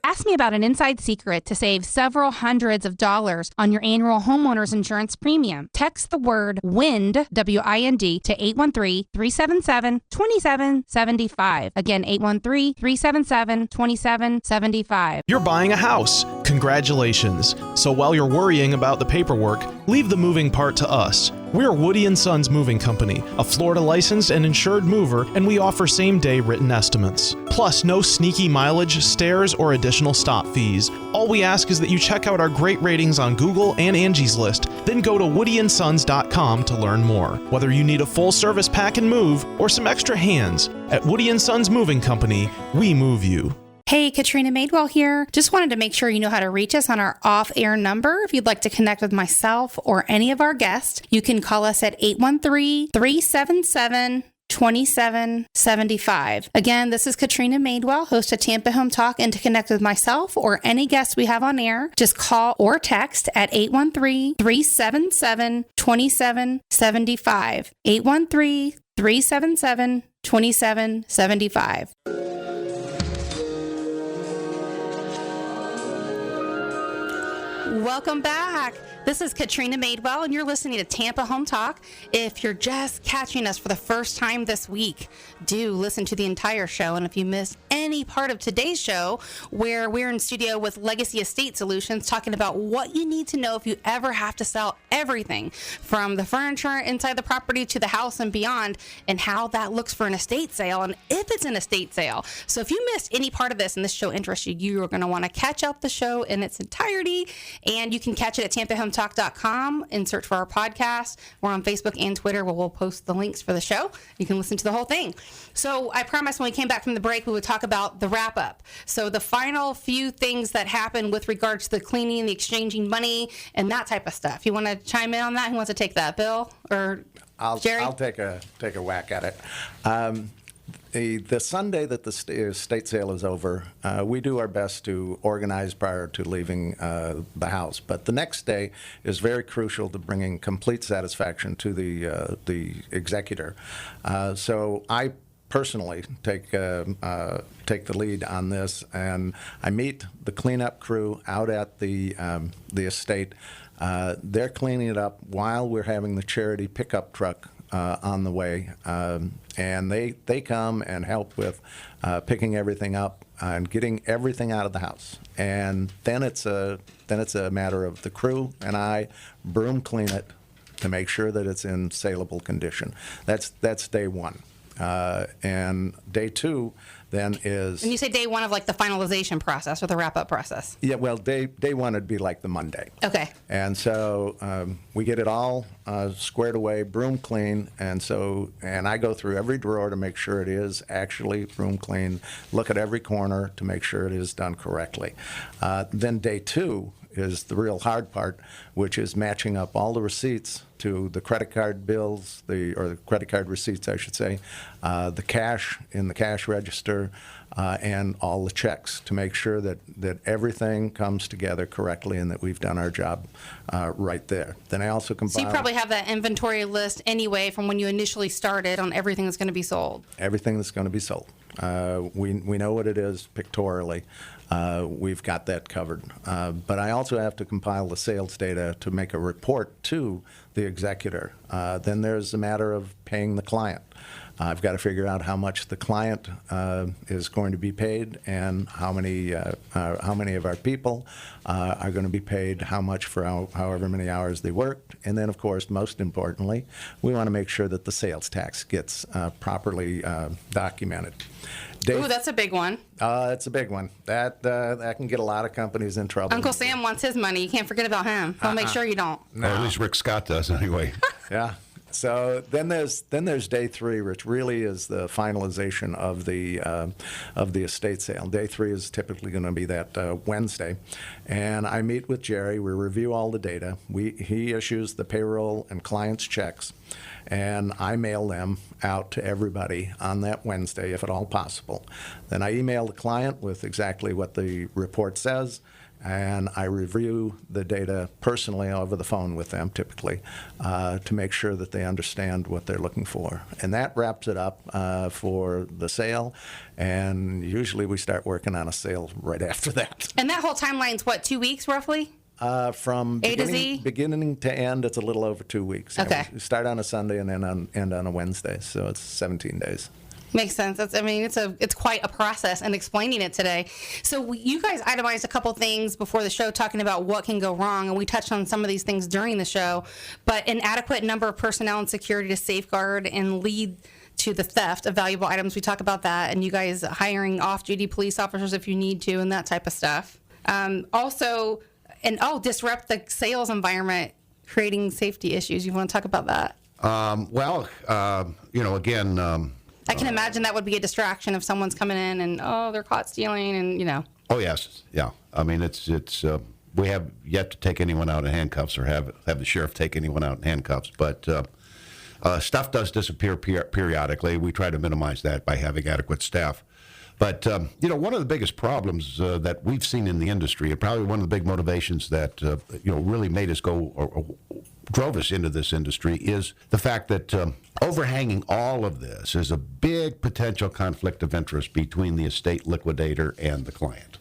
Speaker 11: Ask me about an inside secret to save several hundreds of dollars on your annual homeowner's insurance premium. Text the word WIND, W-I-N-D, to 813-377-2775. Again, 813-377-2775.
Speaker 10: You're buying a house. Congratulations. So while you're worrying about the paperwork, leave the moving part to us. We're Woody & Sons Moving Company, a Florida licensed and insured mover, and we offer same-day written estimates. Plus, no sneaky mileage, stairs, or additional stop fees. All we ask is that you check out our great ratings on Google and Angie's List, then go to woodyandsons.com to learn more. Whether you need a full service pack and move or some extra hands, at Woody & Sons Moving Company, we move you.
Speaker 2: Hey, Katrina Madewell here. Just wanted to make sure you know how to reach us on our off-air number. If you'd like to connect with myself or any of our guests, you can call us at 813-377-2775. Again, this is Katrina Madewell, host of Tampa Home Talk, and to connect with myself or any guests we have on air, just call or text at 813-377-2775. 813-377-2775. Welcome back. This is Katrina Madewell, and you're listening to Tampa Home Talk. If you're just catching us for the first time this week, do listen to the entire show. And if you missed any part of today's show, where we're in studio with Legacy Estate Solutions talking about what you need to know if you ever have to sell everything from the furniture inside the property to the house and beyond, and how that looks for an estate sale and if it's an estate sale. So if you missed any part of this and this show interests you, you are going to want to catch up the show in its entirety, and you can catch it at tampahometalk.com and search for our podcast. We're on Facebook and Twitter, where we'll post the links for the show. You can listen to the whole thing. So I promised when we came back from the break, we would talk about the wrap up. So the final few things that happen with regards to the cleaning, the exchanging money, and that type of stuff. You want to chime in on that? Who wants to take that, Bill or Jerry?
Speaker 3: I'll take a whack at it. The Sunday that the estate sale is over, we do our best to organize prior to leaving the house. But the next day is very crucial to bringing complete satisfaction to the executor. So I personally take the lead on this, and I meet the cleanup crew out at the estate They're cleaning it up while we're having the charity pickup truck on the way, and they come and help with picking everything up and getting everything out of the house. And then it's a matter of the crew and I broom clean it to make sure that it's in saleable condition. That's day one. And day two then is...
Speaker 2: And you say day one of like the finalization process or the wrap-up process?
Speaker 3: Yeah, well, day one would be like the Monday.
Speaker 2: Okay.
Speaker 3: And so we get it all squared away, broom clean, and I go through every drawer to make sure it is actually broom clean, look at every corner to make sure it is done correctly. Then day two is the real hard part, which is matching up all the receipts to the credit card bills, or the credit card receipts, I should say, the cash in the cash register, and all the checks to make sure that everything comes together correctly and that we've done our job right there. Then I also compile...
Speaker 2: So you probably have that inventory list anyway from when you initially started on everything that's going to be sold.
Speaker 3: Everything that's going to be sold. We know what it is pictorially. We've got that covered. But I also have to compile the sales data to make a report to the executor. Then there's a matter of paying the client. I've got to figure out how much the client is going to be paid and how many of our people are going to be paid how much for however many hours they worked. And then, of course, most importantly, we want to make sure that the sales tax gets properly documented.
Speaker 2: Ooh, that's a big one.
Speaker 3: It's a big one. That can get a lot of companies in trouble.
Speaker 2: Uncle Sam wants his money. You can't forget about him. I'll make sure you don't.
Speaker 4: No. Or at least Rick Scott does anyway.
Speaker 3: Yeah. So then there's day three, which really is the finalization of the estate sale. Day three is typically going to be that Wednesday, and I meet with Jerry. We review all the data. He issues the payroll and clients' checks, and I mail them out to everybody on that Wednesday, if at all possible. Then I email the client with exactly what the report says, and I review the data personally over the phone with them, typically, to make sure that they understand what they're looking for. And that wraps it up for the sale, and usually we start working on a sale right after that.
Speaker 2: And that whole timeline's what, 2 weeks roughly?
Speaker 3: From beginning to end, it's a little over 2 weeks.
Speaker 2: Okay.
Speaker 3: We start on a Sunday and then end on a Wednesday, so it's 17 days.
Speaker 2: Makes sense. It's quite a process, and explaining it today. So you guys itemized a couple things before the show talking about what can go wrong, and we touched on some of these things during the show. But an adequate number of personnel and security to safeguard and lead to the theft of valuable items. We talk about that, and you guys hiring off-duty police officers if you need to, and that type of stuff. Disrupt the sales environment, creating safety issues. You want to talk about that? I can imagine that would be a distraction if someone's coming in and, they're caught stealing and,
Speaker 4: Oh, yes. Yeah. I mean, it's we have yet to take anyone out in handcuffs or have the sheriff take anyone out in handcuffs. But stuff does disappear periodically. We try to minimize that by having adequate staff. But, one of the biggest problems that we've seen in the industry, and probably one of the big motivations that, really made us go or drove us into this industry is the fact that overhanging all of this is a big potential conflict of interest between the estate liquidator and the client.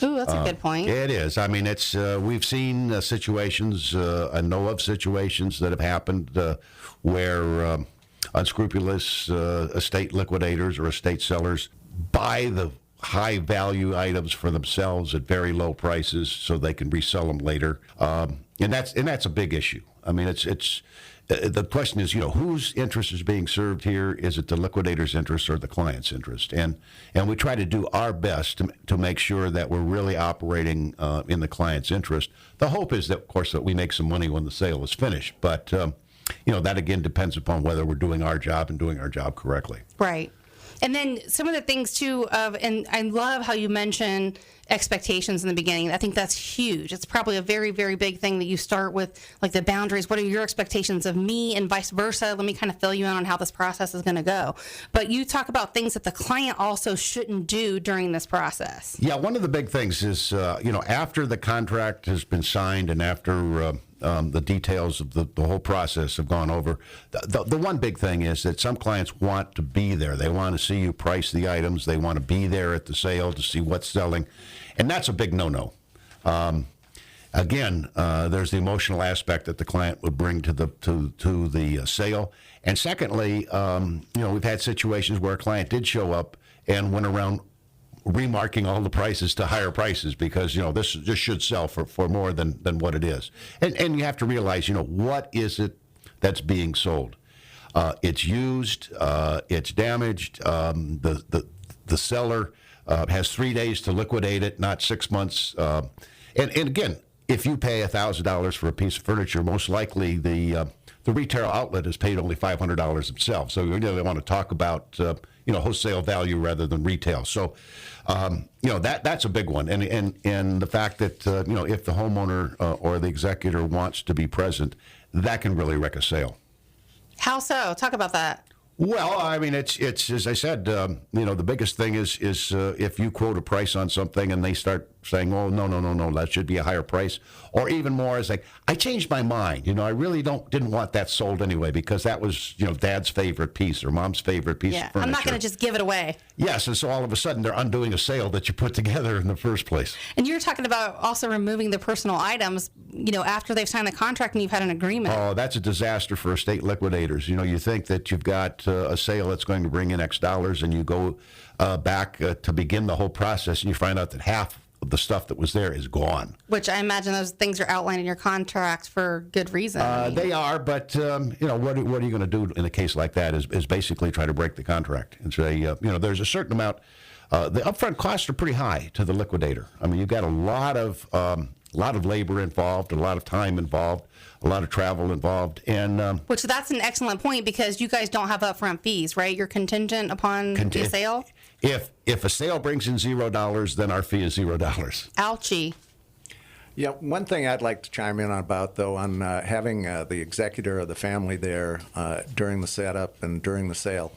Speaker 2: Ooh, that's a good point.
Speaker 4: It is. I mean, it's we've seen situations, I know of situations that have happened where unscrupulous estate liquidators or estate sellers buy the high value items for themselves at very low prices so they can resell them later. And that's a big issue. I mean, it's the question is, whose interest is being served here? Is it the liquidator's interest or the client's interest? And we try to do our best to make sure that we're really operating in the client's interest. The hope is that, of course, that we make some money when the sale is finished. But, that again depends upon whether we're doing our job and doing our job correctly.
Speaker 2: Right. And then some of the things, too, and I love how you mentioned expectations in the beginning. I think that's huge. It's probably a very, very big thing that you start with, like the boundaries. What are your expectations of me and vice versa? Let me kind of fill you in on how this process is going to go. But you talk about things that the client also shouldn't do during this process.
Speaker 4: Yeah, one of the big things is, after the contract has been signed and after the details of the whole process have gone over, the one big thing is that some clients want to be there. They want to see you price the items. They want to be there at the sale to see what's selling. And that's a big no-no. Again, there's the emotional aspect that the client would bring to the sale. And secondly, we've had situations where a client did show up and went around remarking all the prices to higher prices because, this should sell for more than what it is. And you have to realize, what is it that's being sold? It's used, it's damaged, the seller has 3 days to liquidate it, not 6 months. And again, if you pay $1,000 for a piece of furniture, most likely the retail outlet has paid only $500 themselves. So they want to talk about wholesale value rather than retail. So that's a big one. And the fact that if the homeowner or the executor wants to be present, that can really wreck a sale.
Speaker 2: How so? Talk about that.
Speaker 4: Well, I mean, it's as I said, the biggest thing is if you quote a price on something and they start saying, oh, no, that should be a higher price. Or even more is like, I changed my mind. I really didn't want that sold anyway because that was, Dad's favorite piece or Mom's favorite piece of furniture.
Speaker 2: I'm not going to just give it away.
Speaker 4: Yes, and so all of a sudden they're undoing a sale that you put together in the first place.
Speaker 2: And you're talking about also removing the personal items, after they've signed the contract and you've had an agreement.
Speaker 4: Oh, that's a disaster for estate liquidators. You think that you've got a sale that's going to bring in X dollars and you go back to begin the whole process and you find out that half of the stuff that was there is gone.
Speaker 2: Which I imagine those things are outlined in your contract for good reason.
Speaker 4: They are, but what are you going to do in a case like that is basically try to break the contract and say, there's a certain amount. The upfront costs are pretty high to the liquidator. I mean, you've got a lot of labor involved, a lot of time involved, a lot of travel involved, and
Speaker 2: which that's an excellent point because you guys don't have upfront fees, right? You're contingent upon the sale.
Speaker 4: If a sale brings in $0, then our fee is $0.
Speaker 2: Ouchie.
Speaker 3: Yeah, one thing I'd like to chime in about, though, on having the executor of the family there during the setup and during the sale,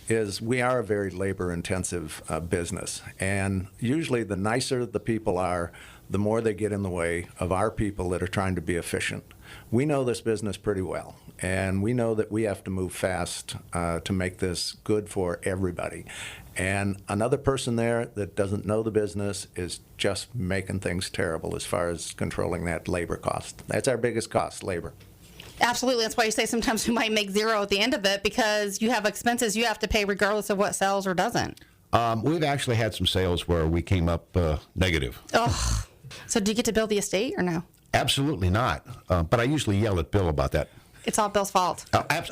Speaker 3: is we are a very labor-intensive business. And usually the nicer the people are, the more they get in the way of our people that are trying to be efficient. We know this business pretty well, and we know that we have to move fast to make this good for everybody. And another person there that doesn't know the business is just making things terrible as far as controlling that labor cost. That's our biggest cost, labor.
Speaker 2: Absolutely. That's why you say sometimes we might make zero at the end of it because you have expenses you have to pay regardless of what sells or doesn't.
Speaker 4: We've actually had some sales where we came up negative.
Speaker 2: Oh, so do you get to build the estate or no?
Speaker 4: Absolutely not. But I usually yell at Bill about that.
Speaker 2: It's all Bill's fault.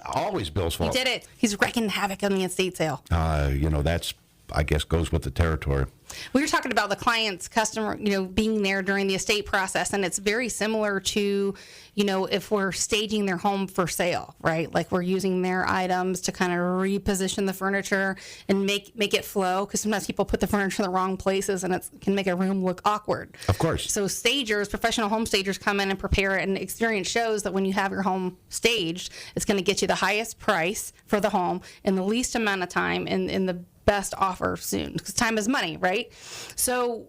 Speaker 4: Always Bill's fault.
Speaker 2: He did it. He's wreaking havoc on the estate sale.
Speaker 4: That's, I guess, goes with the territory.
Speaker 2: We were talking about the client's customer, being there during the estate process, and it's very similar to, if we're staging their home for sale, right? Like we're using their items to kind of reposition the furniture and make it flow, because sometimes people put the furniture in the wrong places and it can make a room look awkward.
Speaker 4: Of course.
Speaker 2: So stagers, professional home stagers come in and prepare it, and experience shows that when you have your home staged, it's going to get you the highest price for the home in the least amount of time in the best offer soon, because time is money, right? So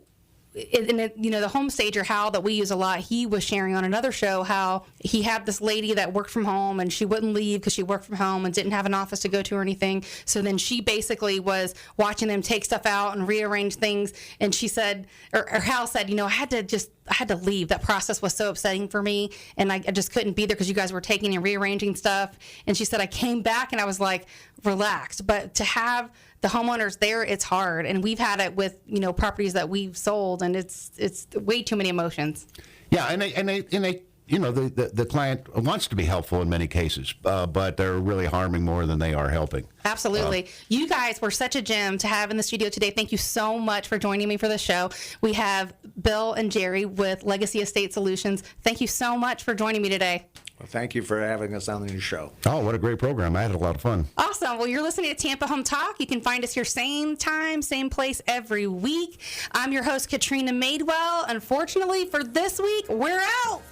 Speaker 2: the home stager, Hal, that we use a lot, he was sharing on another show how he had this lady that worked from home and she wouldn't leave because she worked from home and didn't have an office to go to or anything. So then she basically was watching them take stuff out and rearrange things. And she said, or Hal said, I had to leave. That process was so upsetting for me, and I just couldn't be there because you guys were taking and rearranging stuff. And she said, I came back and I was like, relaxed. But to have the homeowners there, it's hard. And we've had it with, properties that we've sold, and it's way too many emotions.
Speaker 4: Yeah, and the client wants to be helpful in many cases, but they're really harming more than they are helping.
Speaker 2: Absolutely. You guys were such a gem to have in the studio today. Thank you so much for joining me for the show. We have Bill and Jerry with Legacy Estate Solutions. Thank you so much for joining me today.
Speaker 3: Well, thank you for having us on your show.
Speaker 4: Oh, what a great program. I had a lot of fun.
Speaker 2: Awesome. Well, you're listening to Tampa Home Talk. You can find us here same time, same place every week. I'm your host, Katrina Madewell. Unfortunately, for this week, we're out.